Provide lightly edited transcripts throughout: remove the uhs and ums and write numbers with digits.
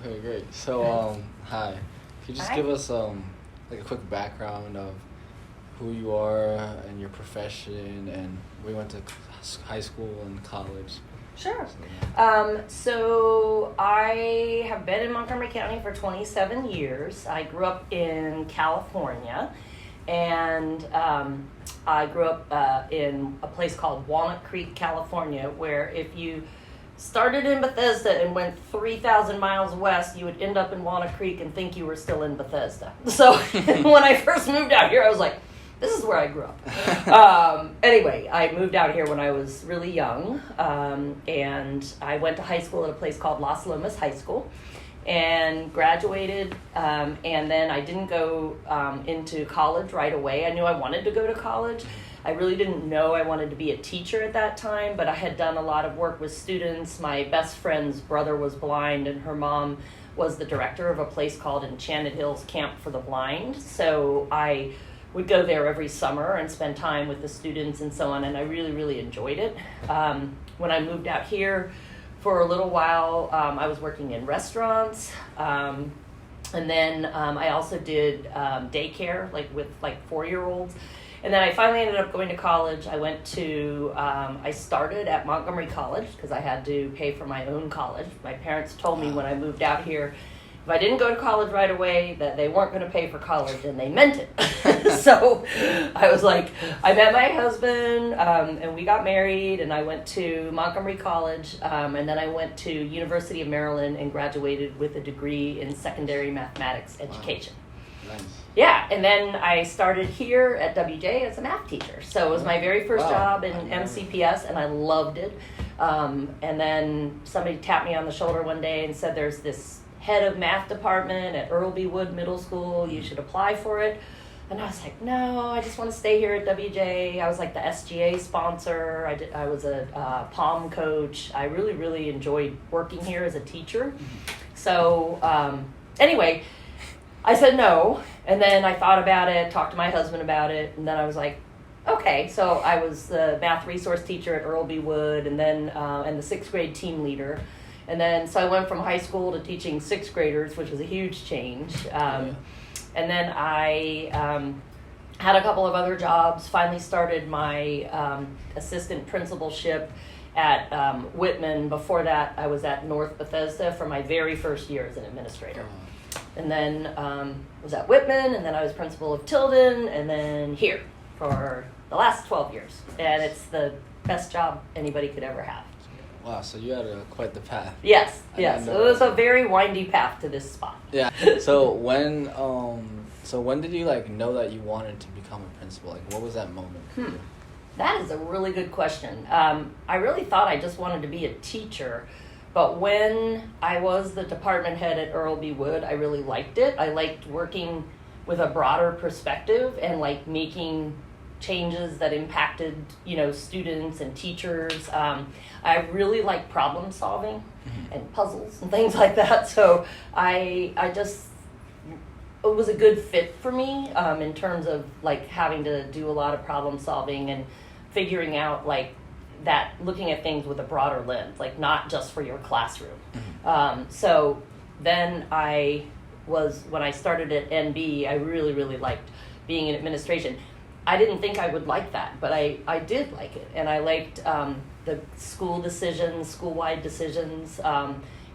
Okay, great. So, hi. Could you just Hi. give us like a quick background of who you are and your profession and where you went to high school and college? Sure. So, So I have been in Montgomery County for 27 years. I grew up in California, and I grew up in a place called Walnut Creek, California, where if you started in Bethesda and went 3,000 miles west, you would end up in Walnut Creek and think you were still in Bethesda. So when I first moved out here, I was like, this is where I grew up. Anyway, I moved out here when I was really young, and I went to high school at a place called Las Lomas High School and graduated, and then I didn't go into college right away. I knew I wanted to go to college. I really didn't know I wanted to be a teacher at that time, but I had done a lot of work with students. My best friend's brother was blind, and her mom was the director of a place called Enchanted Hills Camp for the Blind. So I would go there every summer and spend time with the students and so on, and I really, really enjoyed it. When I moved out here for a little while, I was working in restaurants, and then I also did daycare, with 4-year-olds. And then I finally ended up going to college. I started at Montgomery College because I had to pay for my own college. My parents told me when I moved out here, if I didn't go to college right away, that they weren't going to pay for college, and they meant it. So I was like, I met my husband, and we got married, and I went to Montgomery College, and then I went to University of Maryland and graduated with a degree in secondary mathematics education. wow. Nice. Yeah, and then I started here at WJ as a math teacher. So it was my very first job in MCPS, and I loved it. And then somebody tapped me on the shoulder one day and said, there's this head of math department at Earl B. Wood Middle School. You should apply for it. And I was like, no, I just want to stay here at WJ. I was like the SGA sponsor. I was a POM coach. I really, really enjoyed working here as a teacher. So anyway, I said no, and then I thought about it, talked to my husband about it, and then I was like, okay. So I was the math resource teacher at Earl B. Wood, and then and the 6th grade team leader. And then so I went from high school to teaching 6th graders, which was a huge change. And then I had a couple of other jobs, finally started my assistant principalship at Whitman. Before that, I was at North Bethesda for my very first year as an administrator. And then was at Whitman, and then I was principal of Tilden, and then here for the last 12 years. And it's the best job anybody could ever have. Wow, so you had quite the path. Yes. know It was that. a very windy path to this spot. Yeah. So when did you know that you wanted to become a principal? What was that moment? That is a really good question. I really thought I just wanted to be a teacher. But when I was the department head at Earl B. Wood, I really liked it. I liked working with a broader perspective and making changes that impacted, students and teachers. I really like problem solving and puzzles and things like that. So it was a good fit for me in terms of having to do a lot of problem solving and figuring out that looking at things with a broader lens, not just for your classroom. So then when I started at NB, I really, really liked being in administration. I didn't think I would like that, but I did like it. And I liked the school decisions, school-wide decisions,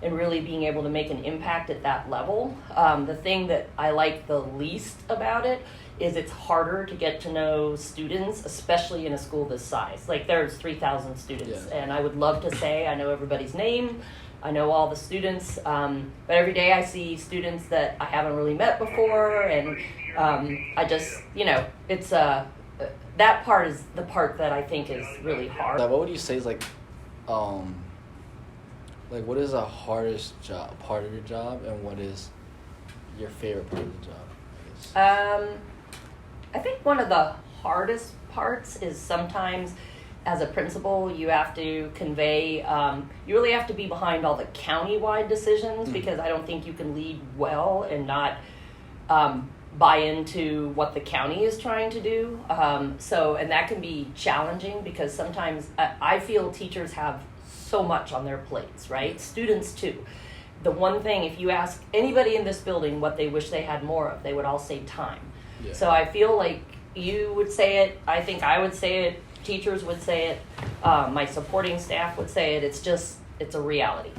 and really being able to make an impact at that level. The thing that I like the least about it is it's harder to get to know students, especially in a school this size. There's 3,000 students, and I would love to say I know everybody's name, I know all the students, but every day I see students that I haven't really met before, and I just, it's that part is the part that I think is really hard. What would you say is what is the hardest part of your job, and what is your favorite part of the job, I guess? I think one of the hardest parts is sometimes as a principal you have to convey, you really have to be behind all the county-wide decisions because I don't think you can lead well and not buy into what the county is trying to do. And that can be challenging because sometimes I feel teachers have so much on their plates, right? Students too. the one thing, if you ask anybody in this building what they wish they had more of, they would all say time. Yeah. So I feel like you would say it, I think I would say it, teachers would say it, my supporting staff would say it. It's a reality.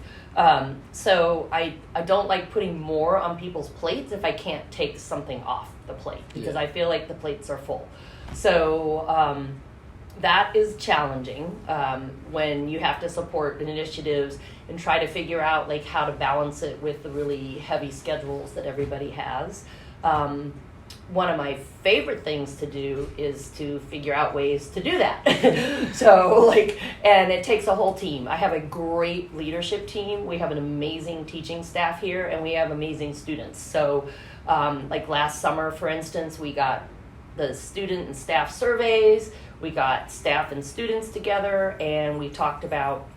So I don't like putting more on people's plates if I can't take something off the plate, because I feel like the plates are full. So that is challenging when you have to support initiatives and try to figure out like how to balance it with the really heavy schedules that everybody has. One of my favorite things to do is to figure out ways to do that. So and it takes a whole team. I have a great leadership team. We have an amazing teaching staff here, and we have amazing students. So like last summer, for instance, we got the student and staff surveys. We got staff and students together, and we talked about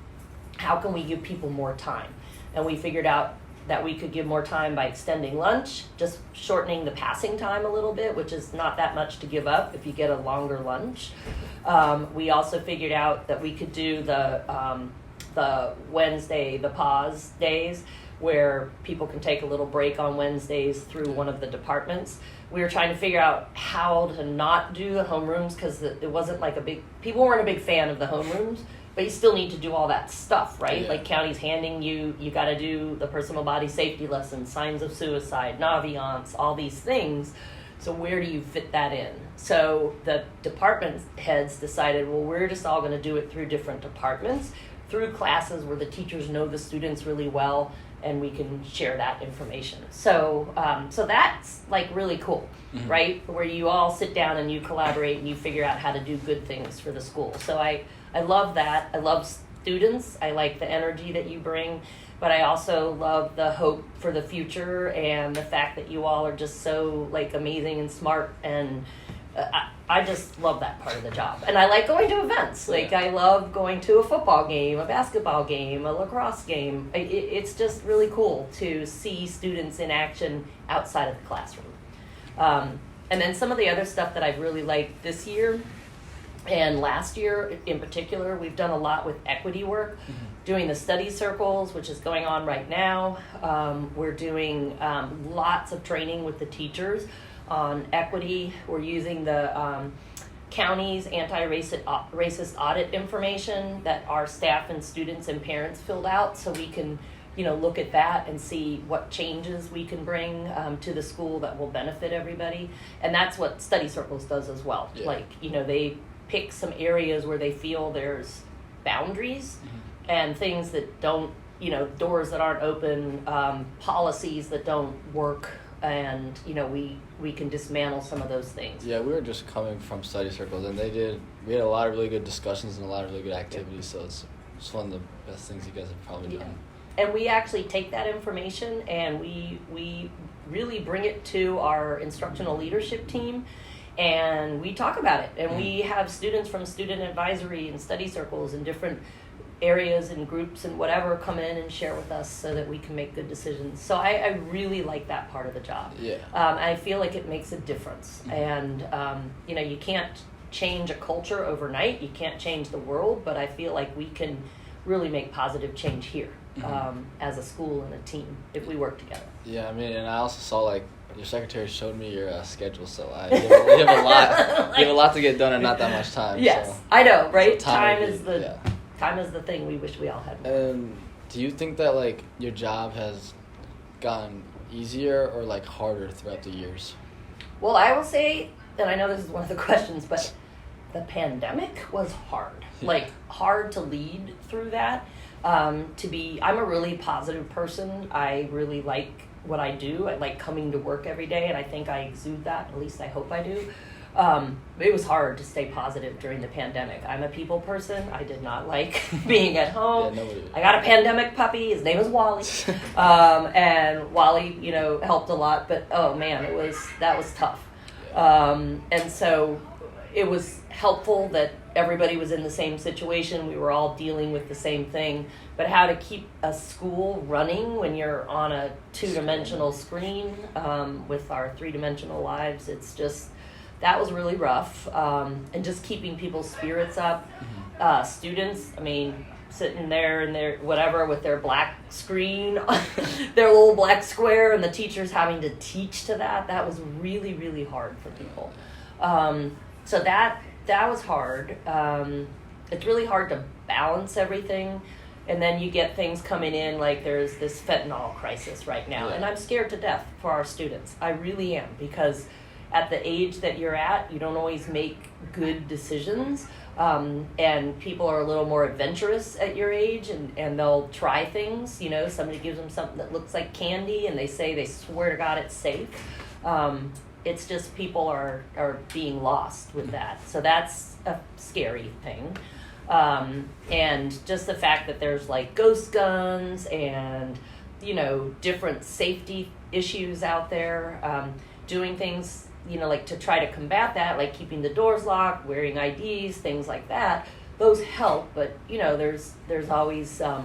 how can we give people more time. And we figured out that we could give more time by extending lunch, just shortening the passing time a little bit, which is not that much to give up if you get a longer lunch. We also figured out that we could do the Wednesday, the pause days, where people can take a little break on Wednesdays through one of the departments. We were trying to figure out how to not do the homerooms, because it wasn't like people weren't a big fan of the homerooms, but you still need to do all that stuff, right? Yeah. Like county's handing you got to do the personal body safety lessons, signs of suicide, naviance, all these things. So where do you fit that in? So the department heads decided, well, we're just all going to do it through different departments, through classes where the teachers know the students really well, and we can share that information. So so that's like really cool, right? Where you all sit down and you collaborate and you figure out how to do good things for the school. So I love that. I love students. I like the energy that you bring, but I also love the hope for the future and the fact that you all are just so like amazing and smart, and I just love that part of the job. And I like going to events. Like I love going to a football game, a basketball game, a lacrosse game. It's just really cool to see students in action outside of the classroom. And then some of the other stuff that I've really liked this year and last year in particular, we've done a lot with equity work, doing the study circles, which is going on right now. We're doing lots of training with the teachers on equity. We're using the county's anti-racist audit information that our staff and students and parents filled out, so we can look at that and see what changes we can bring to the school that will benefit everybody. And that's what study circles does as well. They pick some areas where they feel there's boundaries and things that don't, doors that aren't open, policies that don't work, and we can dismantle some of those things. Yeah, we were just coming from study circles, and we had a lot of really good discussions and a lot of really good activities. So it's one of the best things you guys have probably done. And we actually take that information and we really bring it to our instructional leadership team, and we talk about it. And we have students from student advisory and study circles and different areas and groups and whatever come in and share with us so that we can make good decisions. So I really like that part of the job. Yeah. I feel like it makes a difference. And, you can't change a culture overnight. You can't change the world, but I feel like we can really make positive change here as a school and a team if we work together. Yeah, and I also saw your secretary showed me your schedule, so you have a lot. You have a lot to get done and not that much time. Yes, so. I know, right? So time is the thing we wish we all had more. Do you think that your job has gotten easier or harder throughout the years? Well, I will say, and I know this is one of the questions, but the pandemic was hard. Hard to lead through that. I'm a really positive person. I really like what I do. I like coming to work every day, and I think I exude that. At least I hope I do. It was hard to stay positive during the pandemic. I'm a people person. I did not like being at home. I got a pandemic puppy. His name is Wally. And Wally, helped a lot, but oh man, that was tough. And so it was helpful that everybody was in the same situation. We were all dealing with the same thing. But how to keep a school running when you're on a two-dimensional screen with our three-dimensional lives, that was really rough. And just keeping people's spirits up. Students, sitting there in their whatever with their black screen, their little black square, and the teachers having to teach to that. That was really, really hard for people. So that was hard. It's really hard to balance everything. And then you get things coming in like there's this fentanyl crisis right now. And I'm scared to death for our students. I really am, because at the age that you're at, you don't always make good decisions. And people are a little more adventurous at your age, and they'll try things. You know, somebody gives them something that looks like candy and they swear to God it's safe. It's just people are being lost with that. So that's a scary thing. And just the fact that there's like ghost guns and, you know, different safety issues out there, doing things, you know, like to try to combat that, like keeping the doors locked, wearing IDs, things like that. Those help, but, you know, there's always a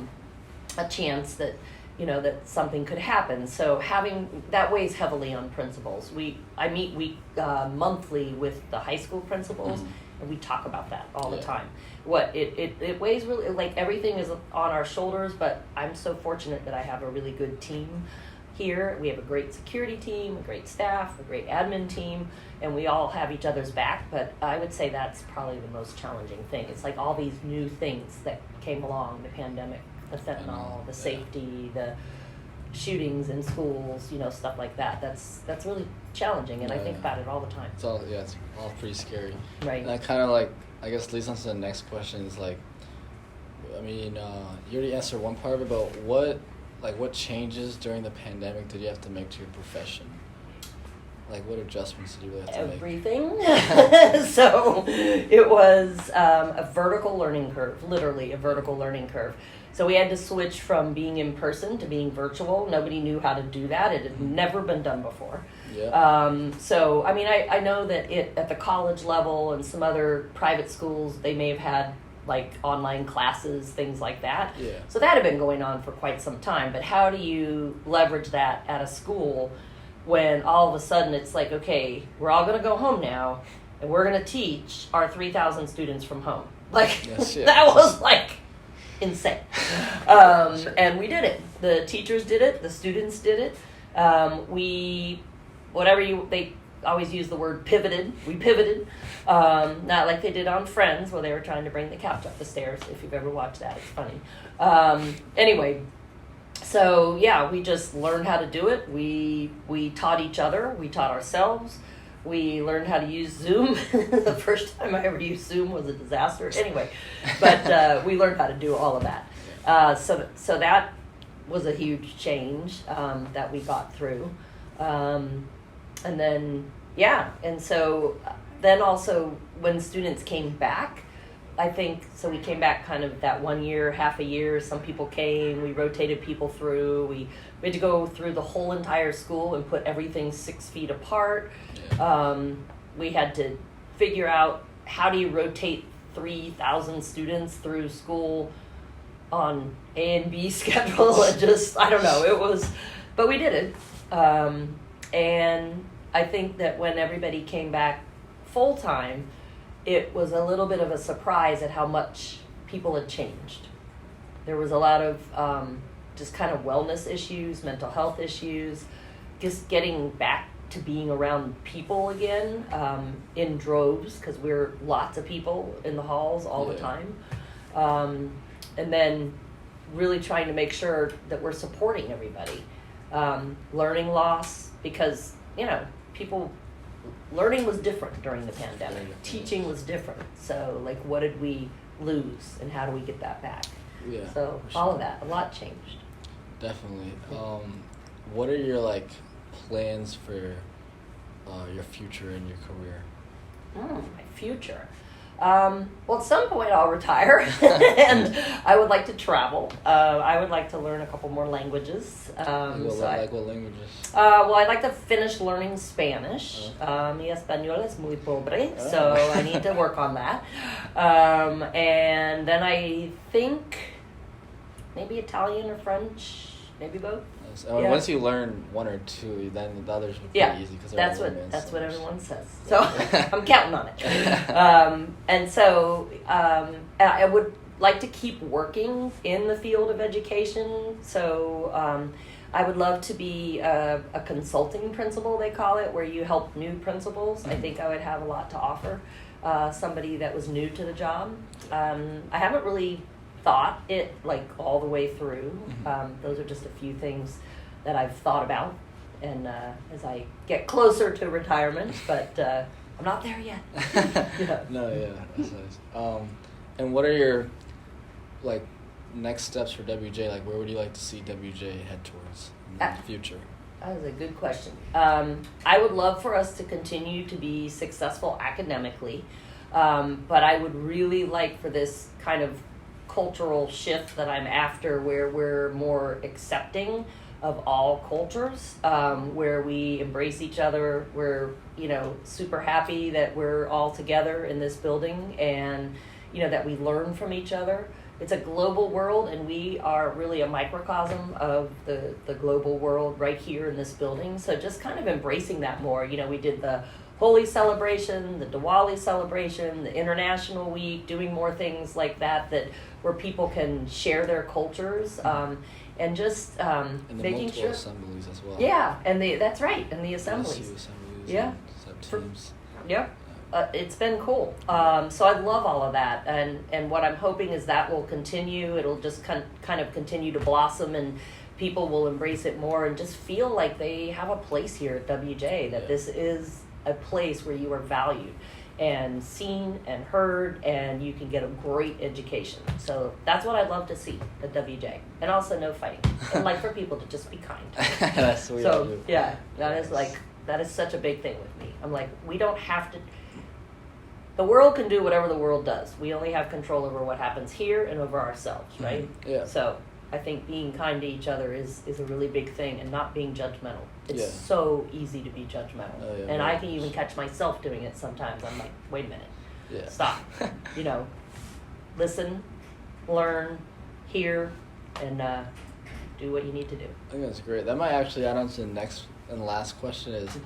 chance that, you know, that something could happen. So having that weighs heavily on principals. I meet monthly with the high school principals, and we talk about that all the time. It weighs really, like everything is on our shoulders, but I'm so fortunate that I have a really good team here. We have a great security team, a great staff, a great admin team, and we all have each other's back. But I would say that's probably the most challenging thing. It's like all these new things that came along, the pandemic, the fentanyl, the safety, the shootings in schools, you know, stuff like that. That's really challenging, and I think about it all the time. It's all pretty scary. Right. And that kind of like, I guess, leads on to the next question is like, I mean, you already answered one part of it, but what changes during the pandemic did you have to make to your profession? Like, what adjustments did you really have to make? Everything. So it was a vertical learning curve, literally a vertical learning curve. So we had to switch from being in person to being virtual. Nobody knew how to do that. It had never been done before. Yeah. So, I mean, I know that at the college level and some other private schools, they may have had like online classes, things like that. Yeah. So that had been going on for quite some time. But how do you leverage that at a school when all of a sudden it's like, okay, we're all going to go home now, and we're going to teach our 3,000 students from home. Like, that was like insane. And we did it. The teachers did it. The students did it. They always use the word pivoted. We pivoted. Not like they did on Friends, where they were trying to bring the couch up the stairs. If you've ever watched that, it's funny. Anyway, so yeah, we just learned how to do it. We taught each other. We taught ourselves. We learned how to use Zoom. The first time I ever used Zoom was a disaster. Anyway, but we learned how to do all of that. So that was a huge change that we got through. And then, and so then also when students came back, I think, so we came back kind of that 1 year, half a year. Some people came, we rotated people through. We had to go through the whole entire school and put everything 6 feet apart. We had to figure out how do you rotate 3,000 students through school on A and B schedule. And just, I don't know, but we did it. And I think that when everybody came back full-time, it was a little bit of a surprise at how much people had changed. There was a lot of just kind of wellness issues, mental health issues, just getting back to being around people again in droves, because we're lots of people in the halls all the time. And then really trying to make sure that we're supporting everybody. Learning loss, because, you know, learning was different during the pandemic. Teaching was different. So, like, what did we lose, and how do we get that back? Yeah. So, all of that, a lot changed. Definitely. What are your, like, plans for your future and your career? My future. Well, at some point I'll retire, and I would like to travel. I would like to learn a couple more languages. What languages? Well, I'd like to finish learning Spanish. Mi español es muy pobre, so I need to work on that. And then I think maybe Italian or French, maybe both. Once you learn one or two, then the others would be pretty easy. That's what everyone says. So I'm counting on it. And so I would like to keep working in the field of education. So I would love to be a consulting principal, they call it, where you help new principals. I think I would have a lot to offer somebody that was new to the job. I haven't really thought it like all the way through. Those are just a few things that I've thought about, and as I get closer to retirement, but I'm not there yet. Yeah. No, yeah, that's nice. And what are your like next steps for WJ? Like, where would you like to see WJ head towards in the future? That was a good question. I would love for us to continue to be successful academically, but I would really like for this kind of cultural shift that I'm after, where we're more accepting of all cultures, where we embrace each other. We're, super happy that we're all together in this building, and, that we learn from each other. It's a global world, and we are really a microcosm of the global world right here in this building. So just kind of embracing that more. We did the Holi celebration, the Diwali celebration, the International Week, doing more things like that where people can share their cultures, and just And the making multiple sure. assemblies as well. Yeah, and that's right, and the assemblies. SU assemblies. Yeah. And sub-teams. Yep. It's been cool. So I love all of that, and what I'm hoping is that will continue. It'll just kind of continue to blossom, and people will embrace it more and just feel like they have a place here at WJ, that this is a place where you are valued and seen and heard, and you can get a great education. So that's what I'd love to see at WJ. And also no fighting. And like for people to just be kind. That's what we So do. yeah, that is such a big thing with me. I'm like, we don't have to. The world can do whatever the world does. We only have control over what happens here and over ourselves, right? Yeah. So I think being kind to each other is a really big thing, and not being judgmental. It's Yeah. so easy to be judgmental. Oh, yeah, and right. I can even catch myself doing it sometimes. I'm like, wait a minute. Yeah. Stop. Listen, learn, hear, and do what you need to do. I think that's great. That might actually add on to the next and last question is,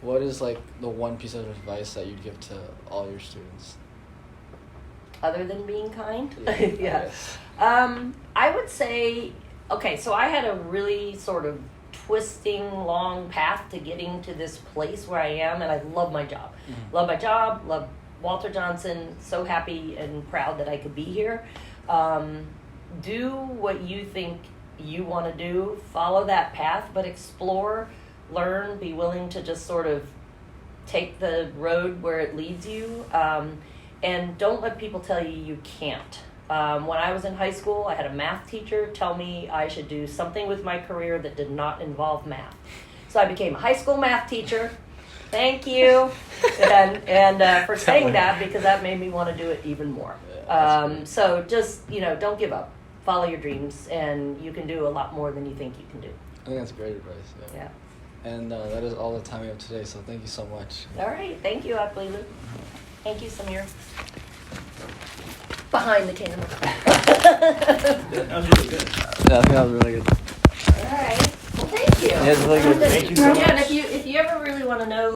what is like the one piece of advice that you'd give to all your students? Other than being kind? Yeah. Yeah. I would say, okay, so I had a really sort of twisting, long path to getting to this place where I am, and I love my job. Mm-hmm. Love my job, love Walter Johnson, so happy and proud that I could be here. Do what you think you want to do, follow that path, but explore, learn, be willing to just sort of take the road where it leads you, and don't let people tell you can't. When I was in high school, I had a math teacher tell me I should do something with my career that did not involve math. So I became a high school math teacher. Thank you. and for saying that, because that made me want to do it even more. So just, don't give up. Follow your dreams, and you can do a lot more than you think you can do. I think that's great advice. Yeah. And that is all the time we have today, so thank you so much. All right. Thank you, Aklilu. Thank you, Sanir. Behind the camera. That was really good. Yeah, I think that was really good. All right. Well, thank you. Yeah, it's really good. Thank you so Yeah, and much. if you ever really want to know